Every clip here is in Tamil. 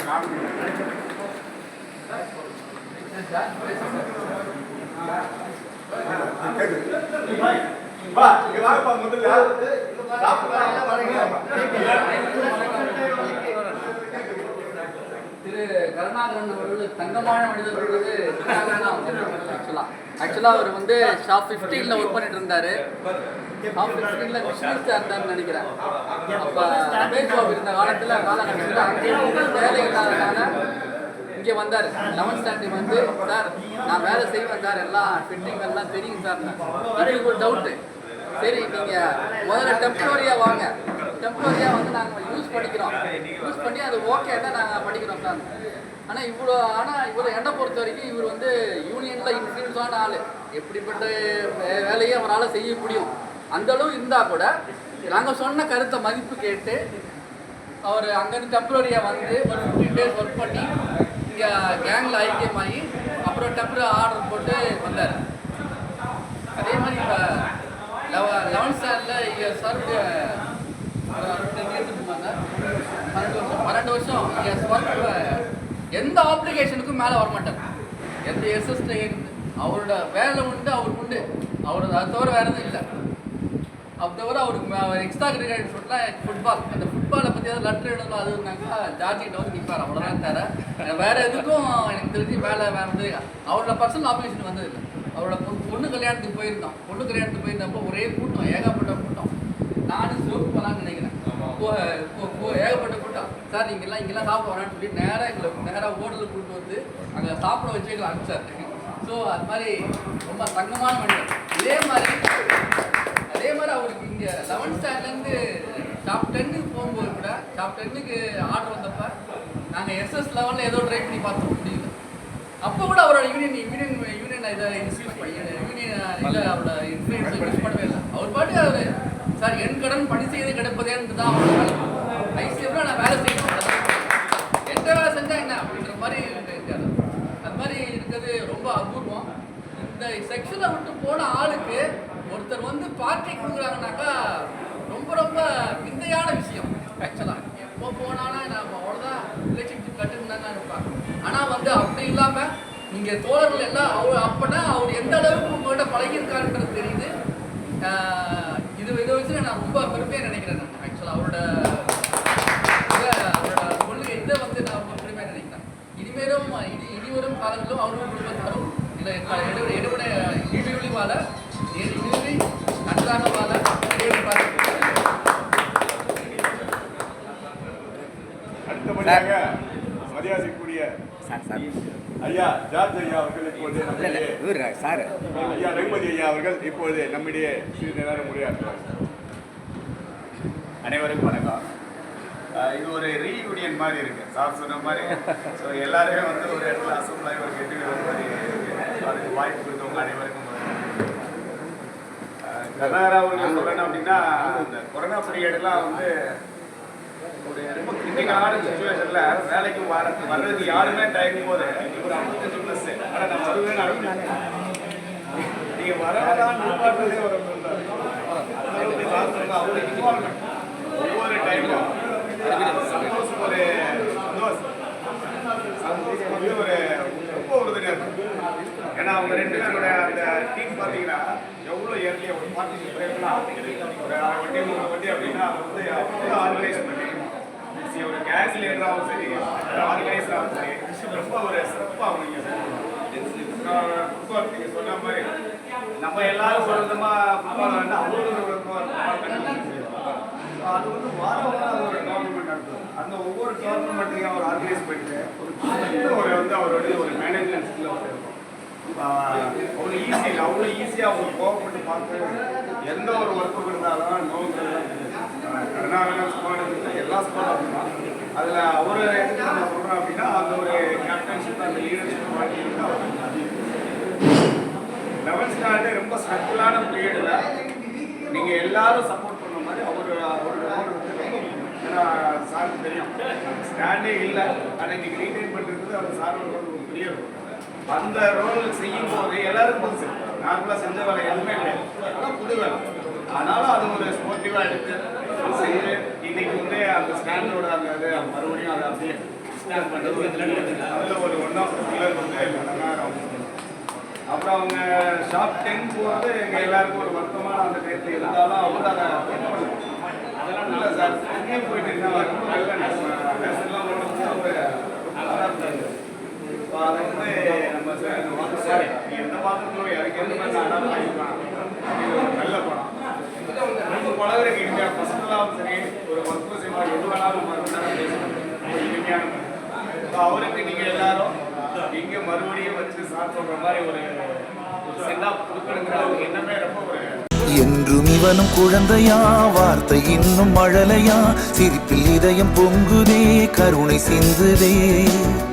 திரு கருணாகரன் அவர்கள் தங்கமான மனிதர்கள் ஆக்சுவலா அவர் வந்து ஷாப் 15ல ஒர்க் பண்ணிட்டு இருந்தாரு. ஷாப் 15ல மிஷினிஸ்டா இருந்தாருன்னு நினைக்கிறேன். அப்போ ரமேஷ் பாபு இருந்த காலகட்டத்தில் அங்கே வேலை இல்லாதனால இங்கே வந்தார். 11th ஸ்டாண்டர்ட் வந்து சார் நான் வேலை செய்வேன் சார், எல்லாம் ஃபிட்டிங் எல்லாம் தெரியும் சார். எனக்கு ஒரு டவுட்டு, சரி நீங்கள் முதல்ல டெம்பரரியாக வாங்க, டெம்பரரியாக வந்து நாங்கள் யூஸ் பண்ணிக்கிறோம், யூஸ் பண்ணி அது ஓகே தான் நாங்கள் படிக்கிறோம் சார். ஆனால் இவர் என்னை பொறுத்த வரைக்கும் இவர் வந்து யூனியனில் இன்ஃப்ளூயன்ஸான ஆள், எப்படிப்பட்ட வேலையை அவரால் செய்ய முடியும். அந்தளவு இருந்தால் கூட நாங்கள் சொன்ன கருத்தை மதிப்பு கேட்டு அவர் அங்கேருந்து டெம்பரரியாக வந்து ஒரு 15 days ஒர்க் பண்ணி இங்கே கேங்கில் ஐக்கியமாகி அப்புறம் டெம்பரரி ஆர்டர் போட்டு வந்தார். அதே மாதிரி இப்போ 11th ஸ்டாண்டர்டில் இங்கே சர்வ் 12 வருஷம் இங்கே ஒர்க் எந்த அப்ளிகேஷனுக்கும் மேலே வரமாட்டார். எந்த எஸ்எஸ்டி அவரோட வேலை உண்டு, அவருக்கு உண்டு, அவரோட அது தவிர வேறு எதுவும் இல்லை. அது தவிர அவருக்கு எக்ஸ்ட்ரா கரிக்குலர் சொல்லலாம் ஃபுட்பால். அந்த ஃபுட்பாலை பற்றி ஏதாவது லெட்டர் எழுதலாம் அதுனாக்கா ஜார்ஜிகிட்ட வந்து நிற்பார், அவ்வளோதான் தர. வேறு எதுக்கும் எனக்கு தெரிஞ்சு வேலை வந்து அவரோட பர்சனல் ஆப்ளிகேஷன் வந்தது இல்லை. அவரோட பொண்ணு கல்யாணத்துக்கு போயிருந்தோம். பொண்ணு கல்யாணத்துக்கு போயிருந்தப்போ ஒரே கூட்டம், ஏகப்பட்ட கூட்டம். நானும் சிவப்பு போகலான்னு நினைக்கிறேன். ஏகப்பட்ட கூட்டம். சார் இங்கெல்லாம் சாப்பிட வேணான்னு சொல்லி நேராக ஹோட்டலுக்கு கூப்பிட்டு வந்து அங்கே சாப்பிட வச்சு எங்களை அனுப்பிச்சார். ஸோ அது மாதிரி ரொம்ப தங்கமான மனிதர். அதே மாதிரி அவருக்கு இங்கே 11th ஸ்டாண்டர்ட்லேருந்து டாப் 10க்கு போகும்போது கூட டாப் 10க்கு ஆர்டர் வந்தப்போ நாங்கள் எஸ்எஸ் லெவலில் ஏதோ ட்ரை பண்ணி பார்த்தோம், முடியல. அப்போ கூட அவரோட யூனியன் இதை யூனியன் இல்லை, அவரோட இன்ஃப்ளூயன்ஸை யூஸ் பண்ணவே இல்லை. அவர் பாட்டு அவர் சார் என் கடன் பணி செய்து கிடைப்பதேன்னு தான் அவரோட வேலை. ஐசிஎஃப்ல நான் வேலை செய்யணும், எந்த வேலை செஞ்சால் என்ன அப்படின்ற மாதிரி இருக்காது. அது மாதிரி இருக்கிறது ரொம்ப அபூர்வம். இந்த செக்ஷனை விட்டு போன ஆளுக்கு ஒருத்தர் வந்து பார்ட்டி கொடுக்குறாங்கனாக்கா ரொம்ப ரொம்ப விந்தையான விஷயம். ஆக்சுவலாக எப்போ போனாலும் நான் அவ்வளோதான் ரிலேஷன்ஷிப் கட்டுன்னு தான் இருப்பேன். ஆனால் வந்து அப்படி இல்லாமல் நீங்கள் தோழர்கள் எல்லாம் அப்போனா அவர் எந்த அளவுக்கு உங்கள்கிட்ட பழகியிருக்காருன்றது தெரியுது. இதை வச்சு நான் ரொம்ப பெருமையாக நினைக்கிறேன். நான் ஆக்சுவலாக அவரோட கொள்கை இதை வந்து நான் ரொம்ப பெருமையாக நினைக்கிறேன். இனிவரும் காலங்களும் அவரும் குடும்பத்தாரும் இல்லை இடைவெளி வாழ நன்றாக வாழ அடுத்தபடியாக மரியாதைக்குரிய ஐயா ஜார்ஜ் ஐயா அவர்கள் இப்போது ஐயா ரகுமதி ஐயா அவர்கள் இப்போது நம்மிடையே சிறிது நேரம் உரையாற்றுவார். அனைவருக்கும் வணக்கம். இது ஒரு ரீயூனியன் மாதிரி இருக்கு, சார் சொன்ன மாதிரி. ஸோ எல்லாருமே வந்து ஒரு இடத்துல அசம்பிளாகி ஒரு கெட்டு மாதிரி இருக்கு. அதுக்கு வாய்ப்பு கொடுத்தவங்க அனைவருக்கும் கர்நாடகா அவர்கள் சொல்லணும் அப்படின்னா, இந்த கொரோனா பீரியட்லாம் வந்து ஒரு ரொம்ப கிரிட்டிக்கலான சுச்சுவேஷன்ல வேலைக்கு வர்றதுக்கு யாருமே தயங்கும் போது ஒரு 55+, ஆனால் நான் வருவேன்னு அனுப்பினேன். நீங்க வரதான் நிர்வாகத்தே ஒரு அவருடைய இன்வால்மெண்ட் ஒவ்வொரு டைமும் சந்தோஷம், ஒரு சந்தோஷம் வந்து ஒரு ரொம்ப உறுதுணையாக இருக்கும். ஏன்னா அவங்க 2 பேரோட அந்த டீம் பார்த்தீங்கன்னா எவ்வளோ இயர்லியாக ஒரு 40 பேர்லாம் ஒரு 6 வண்டி 3 வண்டி அப்படின்னா வந்து அவ்வளோ ஆர்கனைஸ் பண்ணி ஒரு கேஸ் லீடராகவும் சரி, ஆர்கனைசராகவும் சரி, ரொம்ப ஒரு சிறப்பாக அவங்க நீங்கள் சொன்ன மாதிரி நம்ம எல்லாரும் சொந்தமாக ஃபுட்பால் வந்து அது வந்து வாரம் ஒரு டோர்னமெண்ட் நடத்தும். அந்த ஒவ்வொரு டோர்னமெண்ட்டையும் அவர் ஆர்கனைஸ் பண்ணிட்டு ஒரு வந்து அவருடைய ஒரு மேனேஜ்மெண்ட் ஸ்கில் இருக்கும். அவ்வளோ ஈஸியாக அவங்க கோவப்பட்டு பார்த்து எந்த ஒரு ஒர்க்கு இருந்தாலும் நோக்கெல்லாம் கர்நாடகா ஸ்குவாடு எல்லா ஸ்குவாடும் அப்படின்னா அதில் அவர் எதுக்கு நம்ம சொல்கிறோம் அப்படின்னா அந்த ஒரு கேப்டன்ஷிப் அந்த லீடர்ஷிப் வாங்கிட்டு அவர் 11th ஸ்டாண்டர்ட் ரொம்ப ஸ்ட்ரகிளான பீரியடில் நீங்கள் எல்லாரும் சப்போர்ட் பண்ண மாதிரி அவரோட ரோல் வந்து ரொம்ப, ஏன்னா சாருக்கு தெரியும் ஸ்டாண்டே இல்லை, ஆனால் இன்னைக்கு ரீடைன் பண்ணுறது அவர் சாரோட ரோல் ஒரு பெரிய ரோல். அந்த ரோல் செய்யும் போது எல்லாரும் புதுசு, நார்மலாக செஞ்ச வேலை எதுவுமே கிடையாது, ஆனால் புது வேலை. ஆனாலும் அது ஒரு ஸ்போர்ட்டிவாக எடுத்து செய்து இன்னைக்கு வந்து அந்த ஸ்டாண்டோட அந்த இது மறுபடியும் அதை அப்படியே ஸ்டாண்ட் பண்ணுறது அதில் ஒரு 1 ஆஃப் அப்புறம் அவங்க ஷாப் 10 போகிறது எங்கள் எல்லாருக்கும் ஒரு வருத்தமான அந்த டயத்தில் இருந்தாலும் அவர் அதை அதெல்லாம் நல்லா சார் அங்கேயே போயிட்டு இருந்தால் ரொம்ப நல்ல நேஷனெலாம் ஒரு அதை வந்து நம்ம சார் எந்த பாத்திரங்களும் எனக்கு எந்த மாதிரி நான் வாங்கிக்கலாம் இது ஒரு நல்ல படம் ரொம்ப பழகிறதுக்கு இனிமையாக பசங்களாகவும் சரி ஒரு ஒர்க் விஷயமாக எது வேணாலும் பேசணும் ஒரு இனிமையான அவருக்கு நீங்கள் எல்லாரும் இங்கே மறுபடியும் வச்சு சாப்பிட்ற மாதிரி ஒரு செல்லா கொடுக்கணுங்கிற அவங்க என்னமே ரொம்ப ஒரு என்றும் இவனும் குழந்தையா வார்த்தை இன்னும் மழலையா சிரிப்பில் இதயம் பொங்குதே கருணை சிந்துதே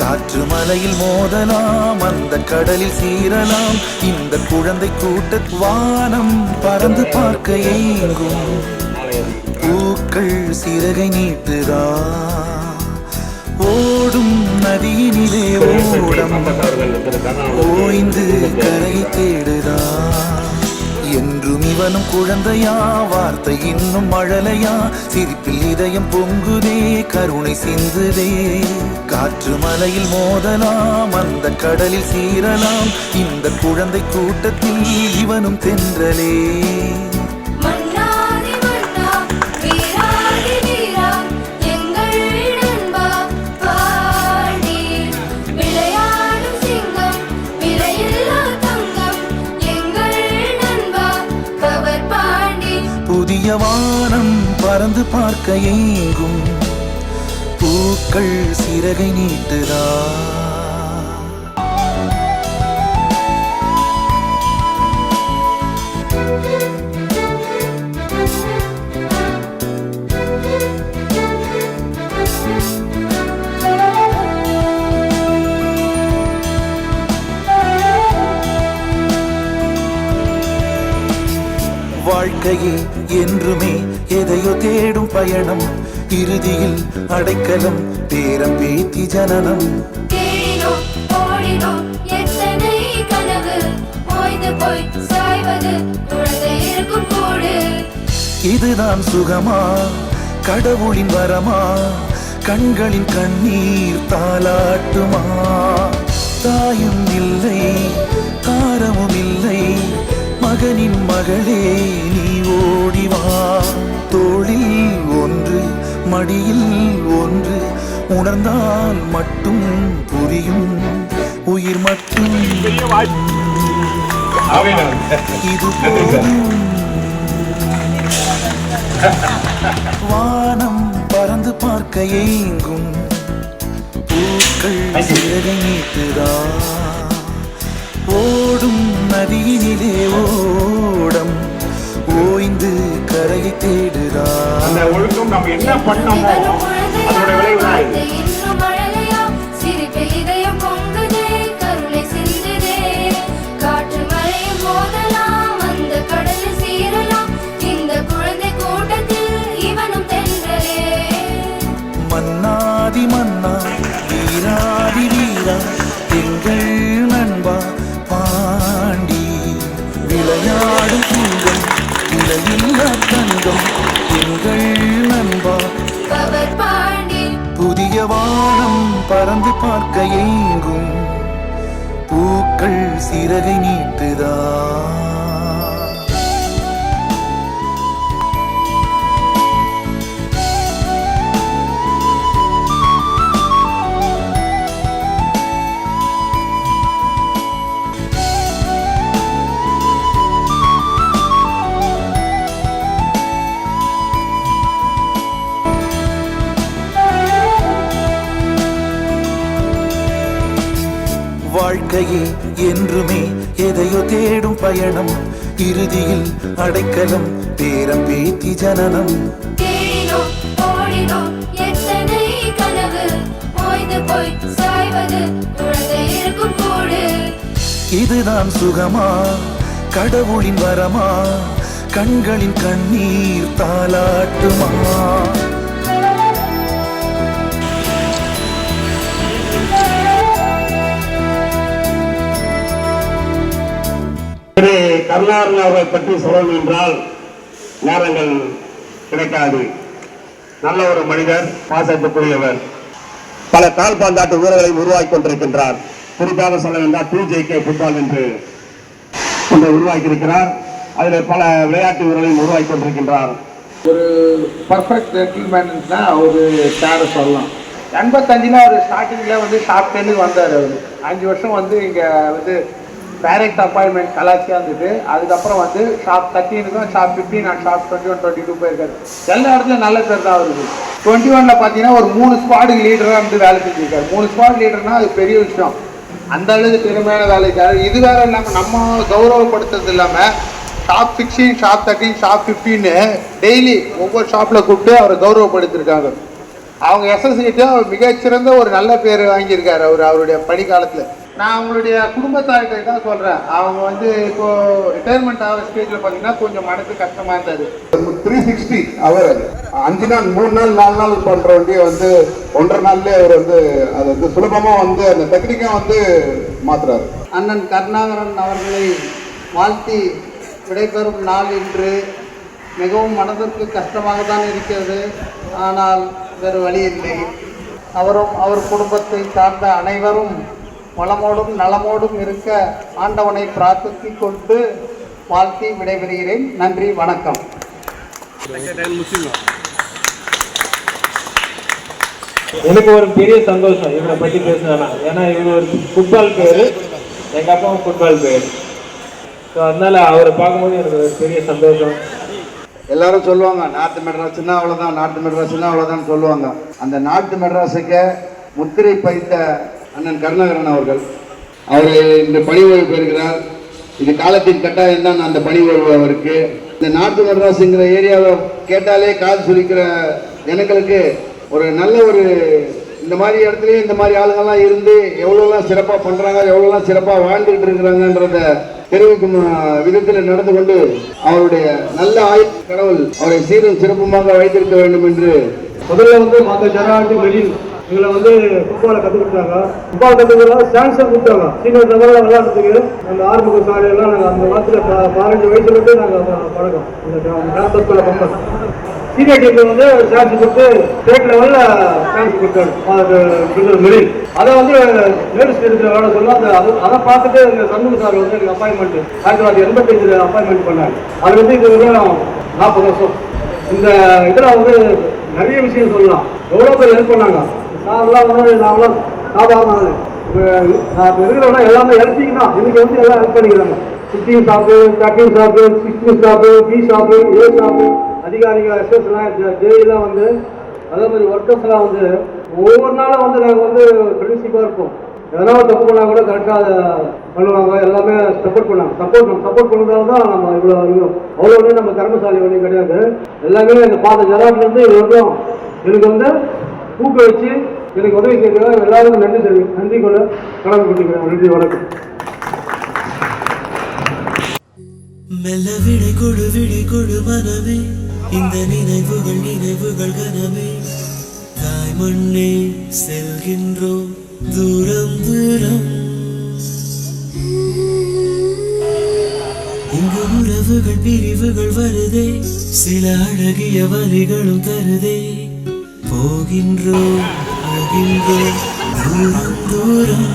காற்று மலையில் மோதலாம் அந்த கடலில் சீரலாம் இந்த குழந்தை கூட்ட வானம் பறந்து பார்க்க ஏங்கும் பூக்கள் சிறகை நீட்டுதா ஓடும் நதியினிலே ஓடம் ஓய்ந்து கரை தேடுதா என்றும் இவனும் குழந்தையா வார்த்தை இன்னும் மழலையா சிரிப்பில் இதயம் பொங்குதே கருணை சிந்துதே காற்று மலையில் மோதலாம் அந்த கடலில் சீரலாம் இந்த குழந்தை கூட்டத்தில் இவனும் தென்றலே புதிய வானம் பறந்து பார்க்க ஏங்கும் பூக்கள் சிறகை நீட்டுதா வாழ்க்கையே என்றுமே எதையோ தேடும் பயணம் இறுதியில் அடைக்கலம் பேரம் பேத்தி ஜனனம் இதுதான் சுகமா கடவுளின் வரமா கண்களின் கண்ணீர் தாலாட்டுமா தாயும் இல்லை தாரமும் இல்லை மகனின் மகளே நீ ஓடிவா தோளில் ஒன்று மடியில் ஒன்று உணர்ந்தால் மட்டும் புரியும் உயிர் மட்டும் இது போதும் வானம் பறந்து பார்க்க ஏங்கும் பூக்கள் சிறகை நீட்டுதா ஓடும் நதியினிலே ஓடம் ஓய்ந்து கரையை தேடுதா அந்த ஒழுக்கம் நம்ம என்ன பண்ணமோ அதோட விளைவு மன்னாதி மன்னா வீராதி வீரா எங்கள் நண்பா பாண்டி விளையாடும் சிங்கம் விலையில்லா தங்கம் எங்கள் நண்பா புதிய வானம் பறந்து பார்க்க ஏங்கும் பூக்கள் சிறகை நீட்டுதா வாழ்க்கையே என்றுமே எதையோ தேடும் பயணம் இறுதியில் அடைக்கலம் பேரம் பேத்தி ஜனனம் இதுதான் சுகமா கடவுளின் வரமா கண்களின் கண்ணீர் தாலாட்டுமா கருணாநிதியை பற்றி சொல்லணும் என்றால் நேரங்கள் கிடைக்காது. நல்ல ஒரு மனிதர், பாசத்துக்குரியவர். பல கால்பந்தாட்ட வீரர்களை உருவாக்கி கொண்டிருக்கின்றார். குறிப்பாக சொல்ல வேண்டாம், 2JK ஃபுட்பால் என்று ஒன்றை உருவாக்கி இருக்கிறார். அதில் பல விளையாட்டு வீரர்களையும் உருவாக்கி கொண்டிருக்கின்றார். ஒரு பர்ஃபெக்ட் ஜென்டில்மேன்னா ஒரு சேரை சொல்லலாம். 85 அவர் ஸ்டார்டிங்கில் வந்து ஷாப் 10 வந்தார். அவர் 5 வருஷம் வந்து இங்கே வந்து டைரக்ட் அப்பாயின்மெண்ட் கலாச்சியாக இருந்தது. அதுக்கப்புறம் வந்து ஷாப் 13க்கும் ஷாப் 15 அண்ட் ஷாப் 21, 22 போயிருக்காரு. எல்லா இடத்துலையும் நல்ல பேர் தான் அவருக்கு. 21ல் பார்த்தீங்கன்னா ஒரு 3 ஸ்குவாடுக்கு லீடராக வந்து வேலை செஞ்சுருக்காரு. 3 ஸ்குவாட் லீடர்னால் அது பெரிய விஷயம். அந்த அளவுக்கு திறமையான வேலைக்காரு. இது வேற இல்லாமல் நம்ம கௌரவப்படுத்துறது இல்லாமல் ஷாப் 16, ஷாப் 13, ஷாப் 15 டெய்லி ஒவ்வொரு ஷாப்பில் கூப்பிட்டு அவரை கௌரவப்படுத்திருக்காங்க. அவங்க எஸ்எஸ்சிட்டு அவர் மிகச்சிறந்த ஒரு நல்ல பேர் வாங்கியிருக்காரு அவருடைய பணிக்காலத்தில். நான் அவங்களுடைய குடும்பத்தார்கிட்ட தான் சொல்கிறேன். அவங்க வந்து இப்போது ரிட்டையர்மெண்ட் ஆகிற ஸ்டேஜில் பார்த்தீங்கன்னா கொஞ்சம் மனசு கஷ்டமாக இருந்தது. 360 அவர் 5 நாள் 3 நாள் 4 நாள் பண்ணுற வண்டியை வந்து 1.5 நாள்லேயே அவர் வந்து அதை வந்து சுலபமாக வந்து அந்த டெக்னிக்காக வந்து மாற்றுறாரு. அண்ணன் கருணாகரன் அவர்களை வாழ்த்தி விடைபெறும் நாள் இன்று. மிகவும் மனதிற்கு கஷ்டமாக தான் இருக்கிறது. ஆனால் வேறு வழி இல்லை. அவரும் அவர் குடும்பத்தை சார்ந்த அனைவரும் வளமோடும் நலமோடும் இருக்க ஆண்டவனை பிரார்த்தித்துக் கொண்டு வாழ்த்தி விடைபெறுகிறேன். நன்றி, வணக்கம். எனக்கு ஒரு பெரிய சந்தோஷம் இவரை பற்றி பேசினா. ஏன்னா இவர் ஒரு ஃபுட்பால் பேர், எங்கள் அப்பாவும் ஃபுட்பால் பேர். ஸோ அதனால் அவரை பார்க்கும்போது எனக்கு ஒரு பெரிய சந்தோஷம். எல்லாரும் சொல்லுவாங்க நார்த் மெட்ராஸ்னா அவ்வளோதான், நார்த் மெட்ராஸ்னா அவ்வளோதான் சொல்லுவாங்க. அந்த நார்த் மெட்ராஸுக்கு முத்திரை பதித்த அண்ணன் கருணாகரன் அவர்கள் இந்த பணி ஓய்வு பெறுகிறார். இது காலத்தின் கட்டாயம் தான் அந்த பணி ஓய்வு அவருக்கு. இந்த நார்த் மெட்ராஸுங்கிற ஏரியாவை கேட்டாலே காது சுரிக்கிற ஜனங்களுக்கு ஒரு நல்ல ஒரு இந்த மாதிரி இடத்துலையும் இந்த மாதிரி ஆளுங்கள்லாம் இருந்து எவ்வளோலாம் சிறப்பாக பண்ணுறாங்க, எவ்வளோலாம் சிறப்பாக வாழ்ந்துகிட்டு இருக்கிறாங்கன்றத தெரிவிக்கும் விதத்தில் நடந்து கொண்டு அவருடைய நல்ல ஆயுள் கடவுள் அவரை சீரும் சிறப்புமாக வைத்திருக்க வேண்டும் என்று முதல்ல வந்து மற்ற ஜனாதி வெளியில் இவங்களை வந்து ஃபுட்பாலை கற்றுக் கொடுத்தாங்க. ஃபுட்பால் கற்றுக்கிறதா சான்ஸை கொடுத்தாங்க. சீனியர் லெவலில் விளையாடுறதுக்கு அந்த ஆரம்ப சாலையெல்லாம் நாங்கள் அந்த காலத்தில் 15 வயசுலேருந்து நாங்கள் பழக்கம். இந்த கேம்பஸ்குள்ள பம்பஸ் சீனியர் டீமில் வந்து சான்ஸ் கொடுத்து ஸ்டேட் லெவலில் சான்ஸ் கொடுத்தாரு மெரில். அதை வந்து லேடிஸ் ஸ்டேட்டில் விளையாட சொல்ல அதை பார்த்துட்டு எங்கள் சண்முக சார் வந்து எனக்கு அப்பாயின்மெண்ட் 1985 அப்பாயின்மெண்ட் பண்ணாங்க. அது வந்து இது வரையும் 40 வருஷம். இந்த இதில் வந்து நிறைய விஷயம் சொல்லலாம். எவ்வளோ பேர் ஹெல்ப் பண்ணாங்க. நாங்களாம் வந்து நாங்களாம் சாதாரண நான் இருக்கிறவங்க எல்லாமே ஹெல்ப்பிங் தான். இன்னைக்கு வந்து எல்லாம் ஹெல்ப் பண்ணிக்கிறாங்க. 15 shop, 13 shop, 16 shop, B shop, A shop, அதிகாரிகள் எஸ்எஸ்லாம் ஜேலாம் வந்து அதே மாதிரி ஒர்க்கர்ஸ்லாம் வந்து ஒவ்வொரு நாளும் வந்து நாங்கள் வந்து ஃப்ரெண்ட்ஷிப்பாக இருப்போம். எதனா தப்பு பண்ணால் கூட கரெக்டாக அதை பண்ணுவாங்க. எல்லாமே சப்போர்ட் பண்ணாங்க. சப்போர்ட் பண்ணதால தான் நம்ம இவ்வளோ அவ்வளோ வந்து நம்ம கர்மசாலி ஒன்றும் கிடையாது. எல்லாமே இந்த பாத ஜனாட்லேருந்து இது வரைக்கும் எனக்கு வந்து ஊக்குவிச்சு எனக்கு உதவி செய்கிறாங்க. எல்லாருக்கும் நன்றி கொள்ள கடமைப்பட்டிருக்கிறேன். நன்றி, வணக்கம். மெல்ல விடை கொடு மனமே, இந்த நினைவுகள் கனமே. தாய் மண்ணே செல்கின்றோம் தூரம் இங்கு உறவுகள் பிரிவுகள் வருதே, சில அழகிய வரிகளும் தருதே. போகின்றோம் தூரம்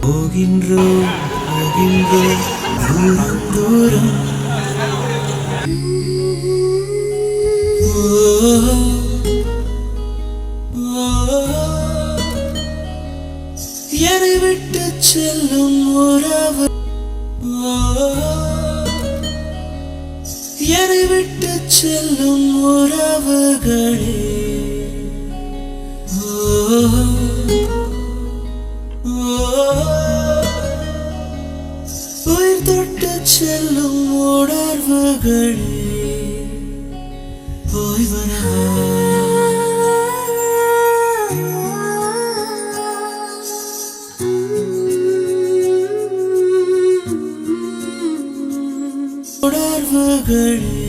போகின்றோம் தூரம் என்னை விட்டு செல்லும் உறவு, என்னை விட்டு செல்லும் உறவுகளே. உயிர் தொட்டு செல்லும் உணர்வுகளே, போய் வரவா உணர்வுகளே.